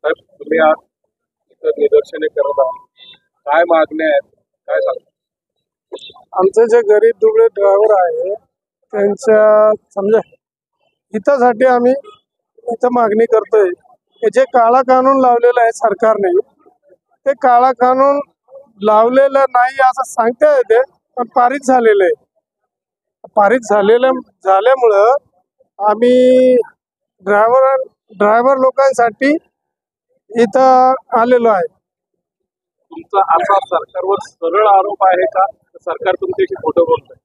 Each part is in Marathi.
साहेब, तुम्ही आज इथं निदर्शने करत आहात. काय मागण्या आहेत, काय सांगता? आमचे जे गरीब दुबळे ड्रायव्हर आहे त्यांच्या समजा हितासाठी आम्ही इथं मागणी करतोय की जे काळा कानून लावलेलं आहे सरकारने, ते काळा कानून लावलेलं नाही असं सांगता येते, पण पारित झालेलं आहे. पारित झाल्यामुळं आम्ही ड्रायव्हर लोकांसाठी इथं आलेलो आहे. तुमचा असा सरकारवर सरळ आरोप आहे का सरकार तुमच्याशी खोटं बोलतंय?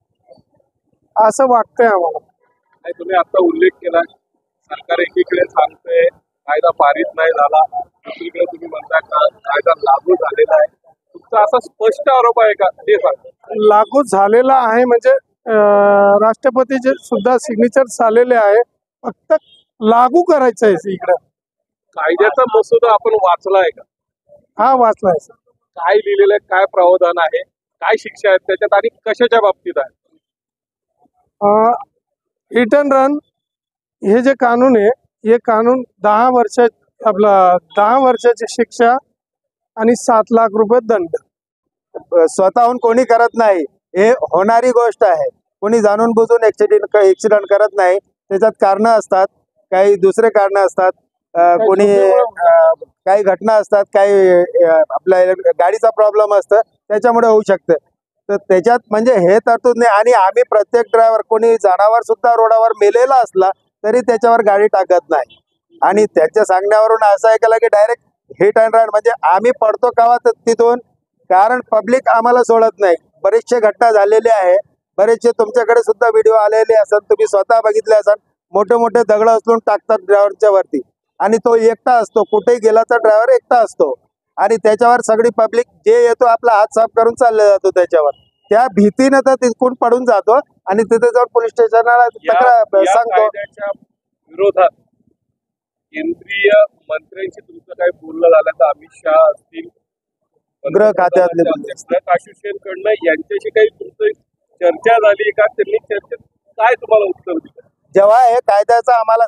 असं वाटतंय आम्हाला. नाही, तुम्ही आता उल्लेख केला सरकार एकीकडे सांगतंय कायदा पारित नाही झाला, दुसरीकडे तुम्ही म्हणता का कायदा लागू झालेला आहे. तुमचा असा स्पष्ट आरोप आहे का ते सांगा. लागू झालेला आहे म्हणजे राष्ट्रपतीचे सुद्धा सिग्नेचर झालेले आहे, फक्त लागू करायचं आहे इकडं. कायद्याचा मसुदा आपण वाचलाय का? हा वाचलाय सर. काय लिहिलेलं आहे, काय प्रावधान आहे, काय शिक्षा आहेत त्याच्यात आणि कशाच्या बाबतीत आहे? हिट अँड रन हे जे कानून आहे, हे कानून 10 वर्षाची शिक्षा आणि 7 लाख रुपये दंड. स्वतःहून कोणी करत नाही, हे होणारी गोष्ट आहे. कोणी जाणून बुजून ऍक्सिडेंट करत नाही. त्याच्यात कारणं असतात, काही दुसरे कारणं असतात, कोणी काही घटना असतात, काही आपल्या गाडीचा प्रॉब्लेम असतं, त्याच्यामुळे होऊ शकतं. तर त्याच्यात म्हणजे हे तरतूद नाही. आणि आम्ही प्रत्येक ड्रायव्हर, कोणी जनावर सुद्धा रोडावर मेलेला असला तरी त्याच्यावर गाडी टाकत नाही. आणि त्यांच्या सांगण्यावरून असं ऐकलं की डायरेक्ट हिट अँड रन म्हणजे आम्ही पडतो कावा तिथून, कारण पब्लिक आम्हाला सोडत नाही. बरेचसे घटना झालेले आहे, बरेचसे तुमच्याकडे सुद्धा व्हिडिओ आलेले असतात, तुम्ही स्वतः बघितले असाल. मोठे मोठे दगड उचलून टाकतात ड्रायव्हरच्या वरती, आणि तो एकटा असतो. कुठेही गेला तर ड्रायव्हर एकटा असतो, आणि त्याच्यावर सगळी पब्लिक जे येतो आपला हात साफ करून चालला जातो त्याच्यावर. त्या भीतीनं तर तिथून पडून जातो आणि तिथे जाऊन पोलीस स्टेशनला सांगतो. कायद्याच्या विरोधात केंद्रीय मंत्र्यांशी तुमचं काही बोलणं झालं तर अमित शहा असतील, गृह खात्यातले कडनं यांच्याशी काही तुमचं चर्चा झाली का? त्यांनी चर्चेत काय तुम्हाला उत्तर दिलं? जेव्हा हे कायद्याचा आम्हाला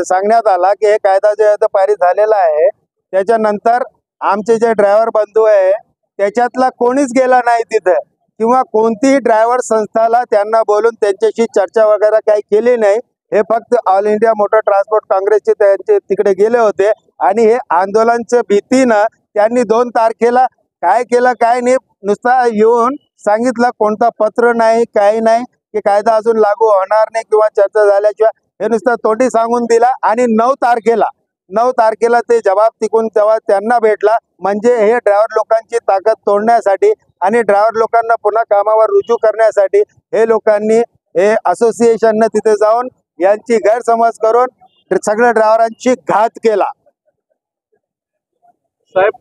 सांगण्यात आला की हे कायदा जे आहे पारित झालेला आहे, त्याच्यानंतर आमचे जे ड्रायव्हर बंधू आहे त्याच्यातला कोणीच गेला नाही तिथं, किंवा कोणतीही ड्रायव्हर संस्थाला त्यांना बोलून त्यांच्याशी चर्चा वगैरे काही केली नाही. हे फक्त ऑल इंडिया मोटर ट्रान्सपोर्ट काँग्रेसचे त्यांचे तिकडे गेले होते, आणि हे आंदोलनच्या भीतीनं त्यांनी 2 तारखेला काय केलं काय नाही, नुसता येऊन सांगितलं, कोणता पत्र नाही, काही नाही, की कायदा अजून लागू होणार नाही किंवा चर्चा झाल्याशिवाय, हे नुसतं तोंडी सांगून दिला. आणि 9 तारखेला ते जबाब तिकून तेव्हा त्यांना भेटला. म्हणजे हे ड्रायव्हर लोकांची ताकद तोडण्यासाठी आणि ड्रायव्हर लोकांना पुन्हा कामावर रुजू करण्यासाठी हे लोकांनी, हे असोसिएशननं तिथे जाऊन यांची गैरसमज करून सगळ्या ड्रायव्हरांची घात केला. साहेब,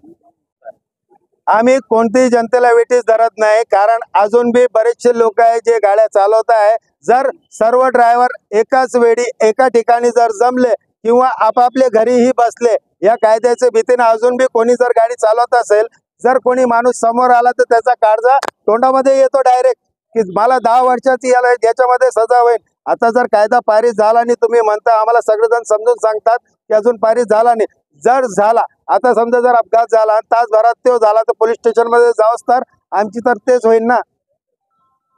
आम्ही कोणत्याही जनतेला वेठीस धरत नाही, कारण अजून बी बरेचसे लोक आहे जे गाड्या चालवत आहे. जर सर्व ड्रायव्हर एकाच वेळी एका ठिकाणी जर जमले किंवा आपापले घरीही बसले, या कायद्याच्या भीतीने अजून बी कोणी जर गाडी चालवत असेल, जर कोणी माणूस समोर आला तर त्याचा काळजा तोंडामध्ये येतो डायरेक्ट, की मला 10 वर्षाची याच्यामध्ये सजा होईल. आता जर कायदा पारित झाला आणि तुम्ही म्हणता, आम्हाला सगळेजण समजून सांगतात की अजून पारित झाला नाही. जर झाला, आता समजा जर अपघात झाला आणि तासभरात तो झाला तर पोलीस स्टेशनमध्ये जाऊस तर आमची तर तेच होईल ना,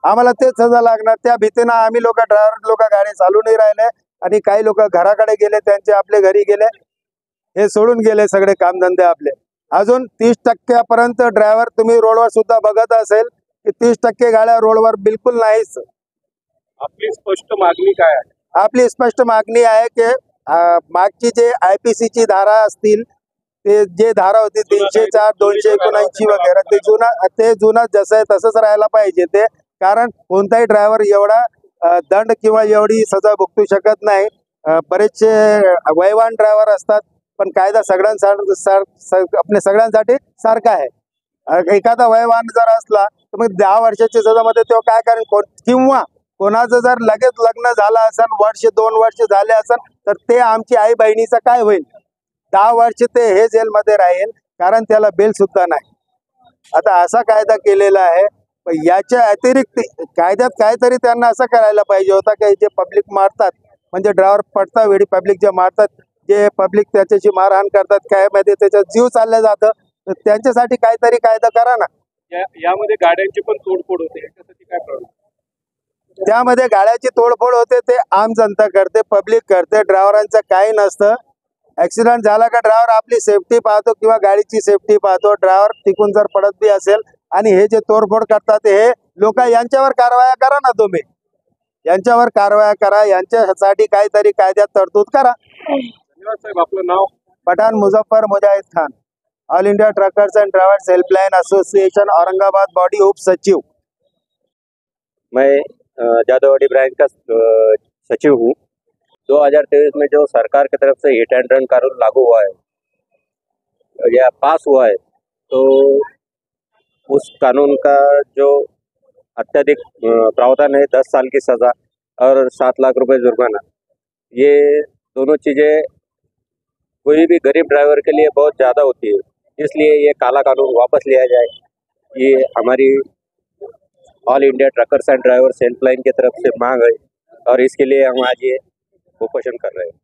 आम्हाला तेच सजा लागणार. त्या भीतीनं आम्ही ड्रायव्हर लोक गाडी चालू नाही राहिले, आणि काही लोक घराकडे गेले, त्यांचे आपले घरी गेले, हे सोडून गेले सगळे कामधंदे आपले. अजून 30% ड्रायव्हर तुम्ही रोडवर सुद्धा बघत असेल की 30% गाड्या रोडवर बिलकुल नाहीच. आपली स्पष्ट मागणी काय आहे? आपली स्पष्ट मागणी आहे की मागची जे IPC ची धारा असतील, ते जे धारा होती 304, 279 वगैरे, ते जुना जसं आहे तसंच राहायला पाहिजे ते. कारण कोणताही ड्रायव्हर एवढा दंड किंवा एवढी सजा भुगतू शकत नाही. बरेचसे वयवान ड्रायव्हर असतात, पण कायदा सगळ्यांसाठी सारखा आहे. एखादा वयवान जर असला तर मग 10 वर्षाची सजामध्ये तो काय करेल, किंवा कोणाचं जर लगेच लग्न झालं असेल, 1-2 वर्ष झाले असेल, तर ते आमची आई बहिणीचं काय होईल? 10 वर्ष ते हे जेलमध्ये राहील, कारण त्याला बेल सुद्धा नाही. आता असा कायदा केलेला आहे. याच्या अतिरिक्त कायद्यात काहीतरी त्यांना असं करायला पाहिजे होता की जे पब्लिक मारतात, म्हणजे ड्रायव्हर पडता वेळी पब्लिक जे मारतात, जे पब्लिक त्याच्याशी मारहाण करतात, काय मध्ये त्याचा जीव चाललं जातं, तर त्यांच्यासाठी काहीतरी कायदा करा ना. यामध्ये गाड्यांची पण तोडफोड होते, याच्यासाठी काय प्रॉब्लेम? त्यामध्ये गाड्याची तोडफोड होते, ते आम जनता करते, पब्लिक करते, ड्रायव्हरांचं काही नसतं. ऍक्सिडेंट झाला का ड्रायव्हर आपली सेफ्टी पाहतो किंवा गाडीची सेफ्टी पाहतो. ड्रायव्हर तिकून जर पडत बी असेल आणि हे जे तोडफोड करतात हे लोक, यांच्यावर कारवाया करा ना तुम्ही, यांच्यावर कारवाया करा, यांच्यासाठी काहीतरी कायद्यात तरतूद करा. धन्यवाद साहेब. आपलं नाव? Pathan Muzaffar Mujahid Khan, all India truckers and drivers helpline association Aurangabad, body उप सचिव. मैं जादववाड़ी ब्रांच का सचिव हूँ। 2023 में जो सरकार की तरफ से हिट एंड रन कानून लागू हुआ है या पास हुआ है, तो उस कानून का जो अत्यधिक प्रावधान है 10 साल की सज़ा और 7 लाख रुपए जुर्माना, ये दोनों चीज़ें कोई भी गरीब ड्राइवर के लिए बहुत ज़्यादा होती है। इसलिए ये काला कानून वापस लिया जाए, ये हमारी all India truckers and drivers helpline की तरफ से मांग है और इसके लिए हम आज ये उपोषण कर रहे हैं।